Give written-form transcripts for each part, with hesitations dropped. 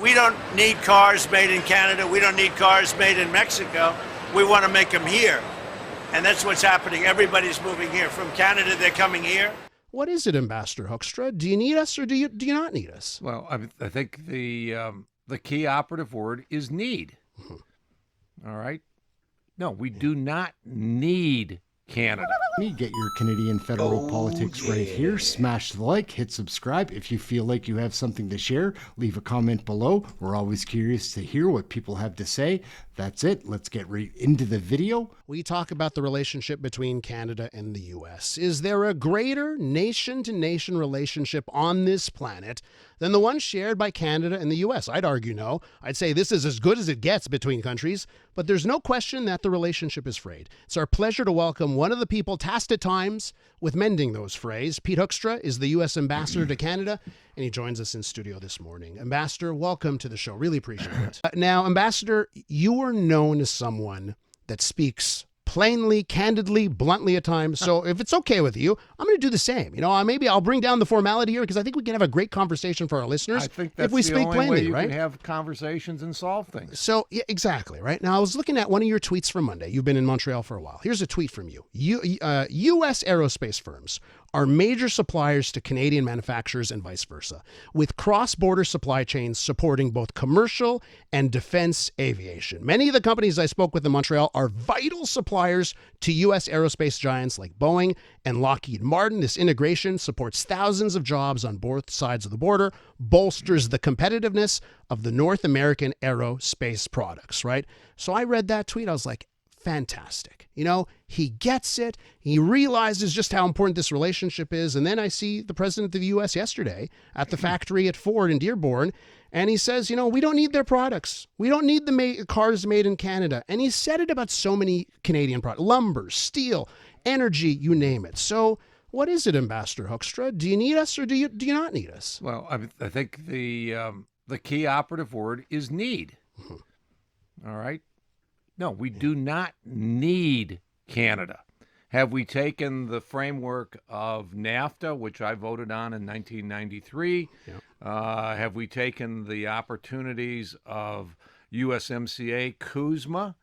We don't need cars made in Canada. We don't need cars made in Mexico. We want to make them here. And that's what's happening. Everybody's moving here. From Canada, they're coming here. What is it, Ambassador Hoekstra? Do you need us or do you not need us? Well, I think the key operative word is need. All right? No, we do not need Canada. Get your Canadian federal politics right here. Smash the like, hit subscribe. If you feel like you have something to share, leave a comment below. We're always curious to hear what people have to say. That's it. Let's get right into the video. We talk about the relationship between Canada and the U.S. Is there a greater nation-to-nation relationship on this planet than the one shared by Canada and the U.S.? I'd argue no. I'd say this is as good as it gets between countries, but there's no question that the relationship is frayed. It's our pleasure to welcome one of the people tasked at times with mending those frays. Pete Hoekstra is the U.S. Ambassador to Canada, and he joins us in studio this morning. Ambassador, welcome to the show. Really appreciate it. Now, Ambassador, you are known as someone that speaks plainly, candidly, bluntly at times. So if it's okay with you, I'm going to do the same. Maybe I'll bring down the formality here because I think we can have a great conversation for our listeners. I think that's if we the speak only plainly, way you right? can have conversations and solve things. So, yeah, exactly, right? Now, I was looking at one of your tweets from Monday. You've been in Montreal for a while. Here's a tweet from you. U.S. aerospace firms are major suppliers to Canadian manufacturers and vice versa, with cross-border supply chains supporting both commercial and defense aviation. Many of the companies I spoke with in Montreal are vital suppliers to U.S. aerospace giants like Boeing and Lockheed Martin. This integration supports thousands of jobs on both sides of the border, bolsters the competitiveness of the North American aerospace products, right? So I read that tweet. I was like, fantastic. He gets it. He realizes just how important this relationship is. And then I see the president of the U.S. yesterday at the factory at Ford in Dearborn, and he says, we don't need their products. We don't need the cars made in Canada. And he said it about so many Canadian products, lumber, steel, energy, you name it. So what is it, Ambassador Hoekstra? Do you need us or do you not need us? Well, I think the key operative word is need. All right? No, we do not need Canada. Have we taken the framework of NAFTA, which I voted on in 1993? Yeah. Have we taken the opportunities of USMCA, CUSMA,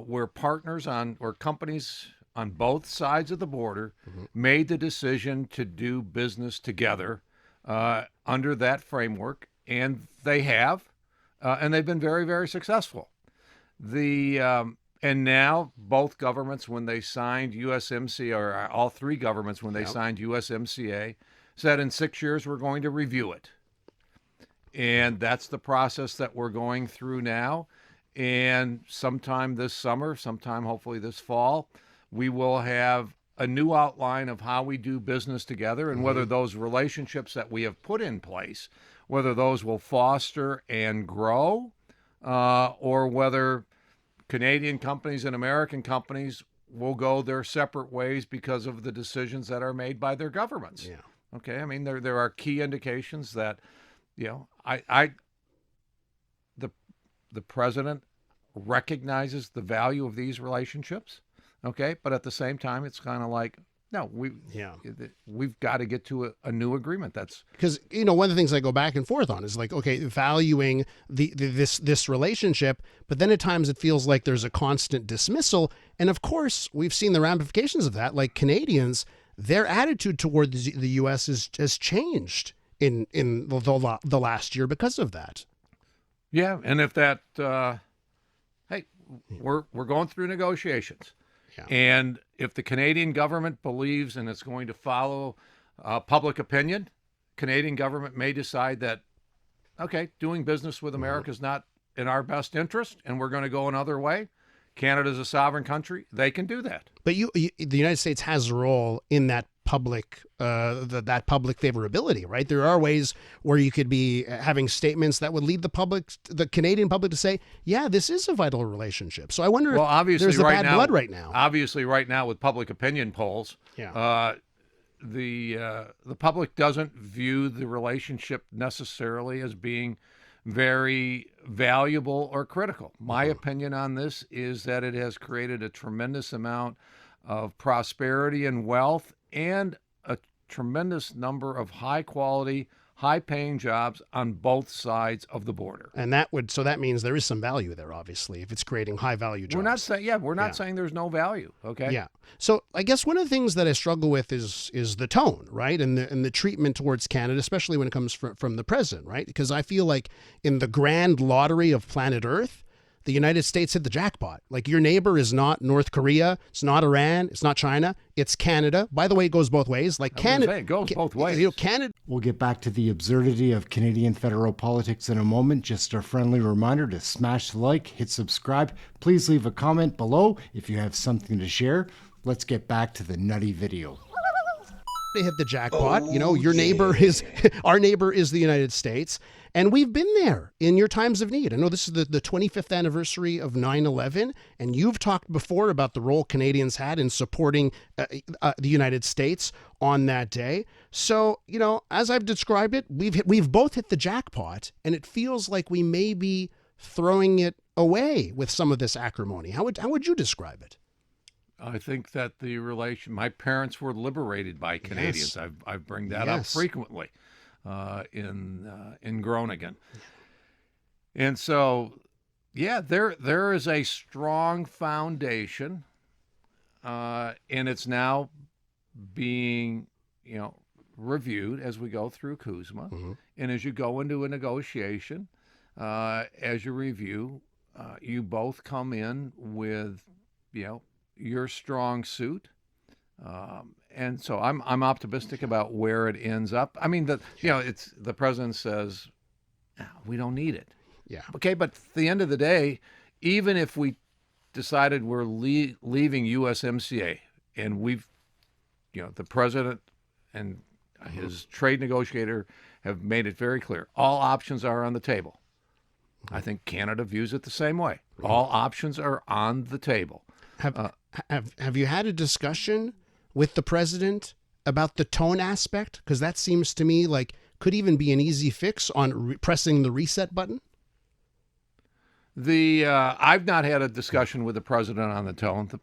where partners or companies on both sides of the border made the decision to do business together under that framework, and they have, and they've been very, very successful. And now both governments, when they signed USMCA, or all three governments, when they signed USMCA, said in 6 years we're going to review it. And that's the process that we're going through now. And sometime this summer, sometime hopefully this fall, we will have a new outline of how we do business together and whether those relationships that we have put in place, whether those will foster and grow, or whether Canadian companies and American companies will go their separate ways because of the decisions that are made by their governments. Yeah. Okay. I mean, there are key indications that, the president recognizes the value of these relationships. Okay. But at the same time, it's kind of like, no, we've got to get to a new agreement. That's because, one of the things I go back and forth on is like, okay, valuing this relationship, but then at times it feels like there's a constant dismissal. And of course, we've seen the ramifications of that. Like Canadians, their attitude toward the U.S. has changed in the last year because of that. Yeah. And if that, we're going through negotiations. Yeah. And if the Canadian government believes and it's going to follow public opinion, Canadian government may decide that, okay, doing business with America is not in our best interest and we're going to go another way. Canada's a sovereign country. They can do that. But the United States has a role in that public favorability, right? There are ways where you could be having statements that would lead the Canadian public to say, yeah, this is a vital relationship. So I wonder if there's bad blood right now. Obviously, right now with public opinion polls, the public doesn't view the relationship necessarily as being very valuable or critical. My opinion on this is that it has created a tremendous amount of prosperity and wealth and a tremendous number of high quality, high-paying jobs on both sides of the border. And that means there is some value there, obviously, if it's creating high value jobs. We're not saying there's no value. Okay. Yeah. So I guess one of the things that I struggle with is the tone, right, and the treatment towards Canada, especially when it comes from the president, right? Because I feel like in the grand lottery of planet Earth, the United States hit the jackpot. Like, your neighbor is not North Korea, it's not Iran, it's not China, it's Canada. By the way, it goes both ways. Like, Canada, it goes both ways. Canada. We'll get back to the absurdity of Canadian federal politics in a moment. Just a friendly reminder to smash the like, hit subscribe. Please leave a comment below if you have something to share. Let's get back to the nutty video. They hit the jackpot. Your neighbor is our neighbor is the United States. And we've been there in your times of need. I know this is the 25th anniversary of 9/11, and you've talked before about the role Canadians had in supporting the United States on that day. So, as I've described it, we've both hit the jackpot, and it feels like we may be throwing it away with some of this acrimony. How would you describe it? I think that my parents were liberated by Canadians. Yes. I bring that up frequently in Groningen. And so, there is a strong foundation, and it's now being, reviewed as we go through CUSMA. Mm-hmm. And as you go into a negotiation, as you review, you both come in with, your strong suit. And so I'm optimistic about where it ends up. I mean, it's the president says, we don't need it. Yeah. Okay, but at the end of the day, even if we decided we're leaving USMCA, and we've, the president and his trade negotiator have made it very clear, all options are on the table. I think Canada views it the same way. All options are on the table. Have you had a discussion with the president about the tone aspect? Because that seems to me like could even be an easy fix on pressing the reset button. I've not had a discussion with the president on the tone. The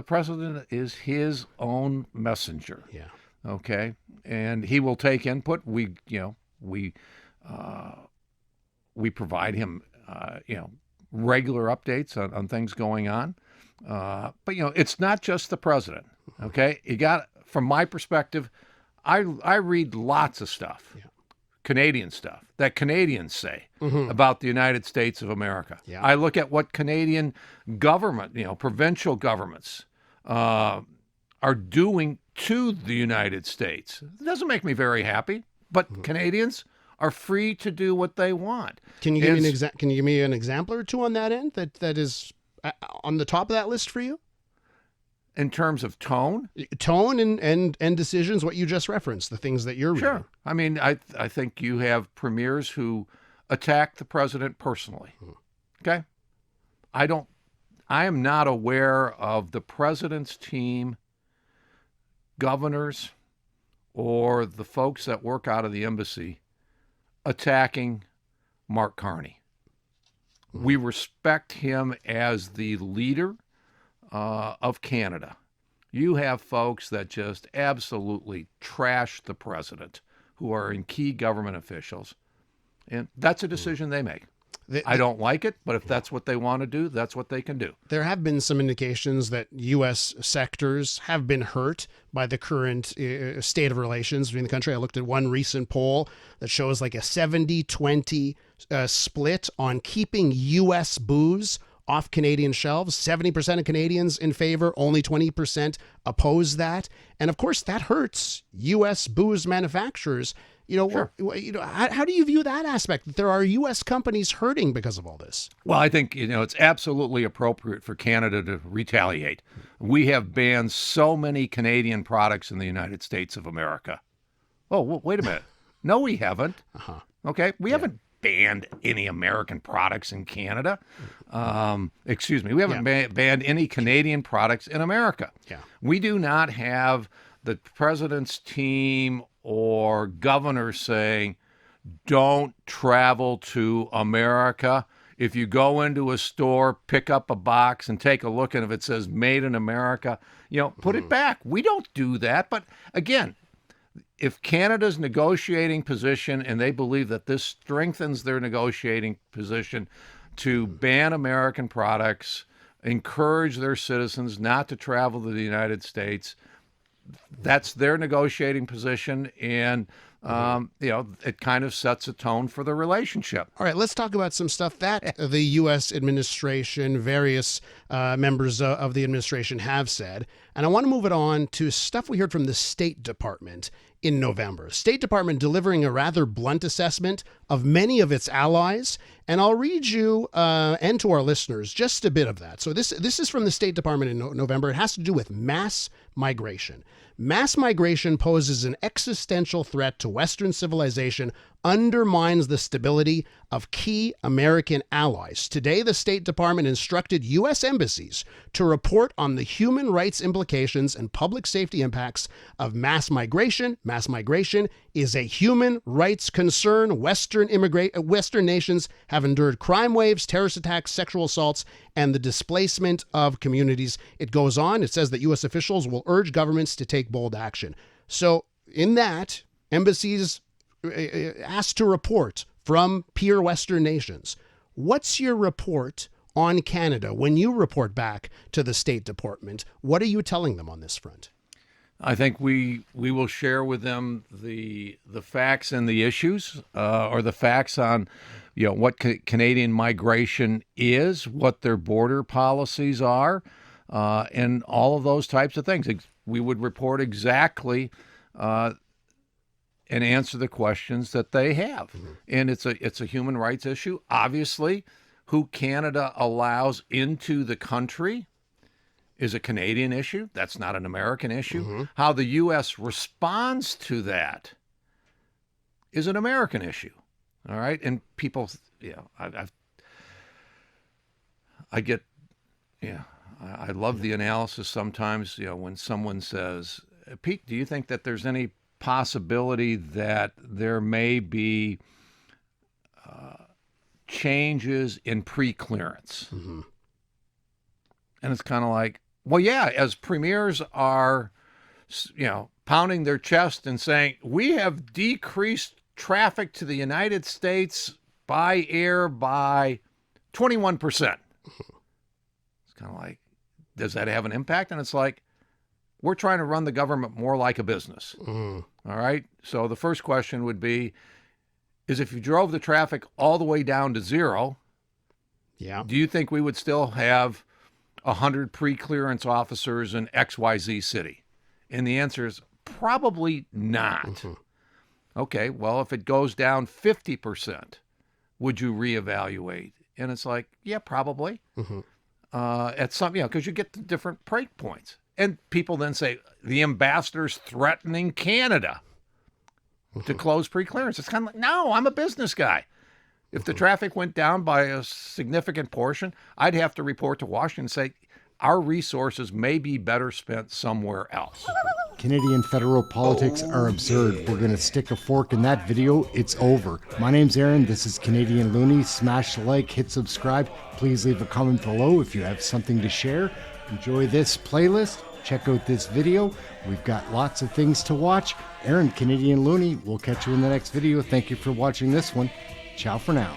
president is his own messenger. Yeah. Okay, and he will take input. We provide him regular updates on things going on. But it's not just the president. Okay, from my perspective, I read lots of stuff, Canadian stuff that Canadians say about the United States of America. Yeah. I look at what Canadian government, provincial governments, are doing to the United States. It doesn't make me very happy, but Canadians are free to do what they want. Can you give me an example or two on that end that is on the top of that list for you? In terms of tone and decisions, what you just referenced, the things that you're reading. Sure. I mean, I think you have premiers who attack the president personally. Okay. I am not aware of the president's team, governors, or the folks that work out of the embassy attacking Mark Carney. We respect him as the leader of Canada. You have folks that just absolutely trash the president, who are in key government officials, and that's a decision they make. I don't like it, but if that's what they want to do, that's what they can do. There have been some indications that U.S. sectors have been hurt by the current state of relations between the country. I looked at one recent poll that shows like a 70-20 split on keeping U.S. booze off Canadian shelves. 70% of Canadians in favor, only 20% oppose that. And of course, that hurts U.S. booze manufacturers. Sure. How do you view that aspect, that there are U.S. companies hurting because of all this? Well, I think, it's absolutely appropriate for Canada to retaliate. We have banned so many Canadian products in the United States of America. Oh, wait a minute. No, we haven't. Okay. We haven't banned any American products in Canada. Excuse me. We haven't banned any Canadian products in America. Yeah. We do not have the president's team or governor saying, don't travel to America. If you go into a store, pick up a box and take a look, and if it says made in America, put it back. We don't do that. But again, if Canada's negotiating position, and they believe that this strengthens their negotiating position to ban American products, encourage their citizens not to travel to the United States, that's their negotiating position, and it kind of sets a tone for the relationship. All right, let's talk about some stuff that the U.S. administration, various members of the administration have said. And I want to move it on to stuff we heard from the State Department in November. State Department delivering a rather blunt assessment of many of its allies. And I'll read you and to our listeners just a bit of that. So this is from the State Department in November. It has to do with mass migration. Mass migration poses an existential threat to Western civilization, undermines the stability of key American allies. Today, the State Department instructed U.S. embassies to report on the human rights implications and public safety impacts of mass migration. Mass migration is a human rights concern. Western nations have endured crime waves, terrorist attacks, sexual assaults, and the displacement of communities. It goes on. It says that U.S. officials will urge governments to take bold action. So in that, embassies asked to report from peer Western nations. What's your report on Canada when you report back to the State Department? What are you telling them on this front? I think we will share with them the facts and the issues, or the facts on, what Canadian migration is, what their border policies are, and all of those types of things. We would report exactly and answer the questions that they have. Mm-hmm. And it's a human rights issue. Obviously, who Canada allows into the country is a Canadian issue. That's not an American issue. Mm-hmm. How the U.S. responds to that is an American issue. All right? And people, I love the analysis sometimes, when someone says, Pete, do you think that there's any possibility that there may be changes in pre-clearance? Mm-hmm. And it's kind of like, well, yeah, as premiers are, pounding their chest and saying, we have decreased traffic to the United States by air by 21%. It's kind of like, does that have an impact? And it's like, we're trying to run the government more like a business. Mm. All right. So the first question would be, is if you drove the traffic all the way down to zero, do you think we would still have 100 pre-clearance officers in XYZ city? And the answer is probably not. Mm-hmm. Okay. Well, if it goes down 50%, would you reevaluate? And it's like, yeah, probably. Mm-hmm. At some, because you get the different break points. And people then say, the ambassador's threatening Canada to close pre-clearance. It's kind of like, no, I'm a business guy. If the traffic went down by a significant portion, I'd have to report to Washington and say, our resources may be better spent somewhere else. Canadian federal politics are absurd. We're going to stick a fork in that video. It's over. My name's Aaron. This is Canadian Looney. Smash the like, hit subscribe. Please leave a comment below if you have something to share. Enjoy this playlist. Check out this video. We've got lots of things to watch. Aaron, Canadian Looney. We'll catch you in the next video. Thank you for watching this one. Ciao for now.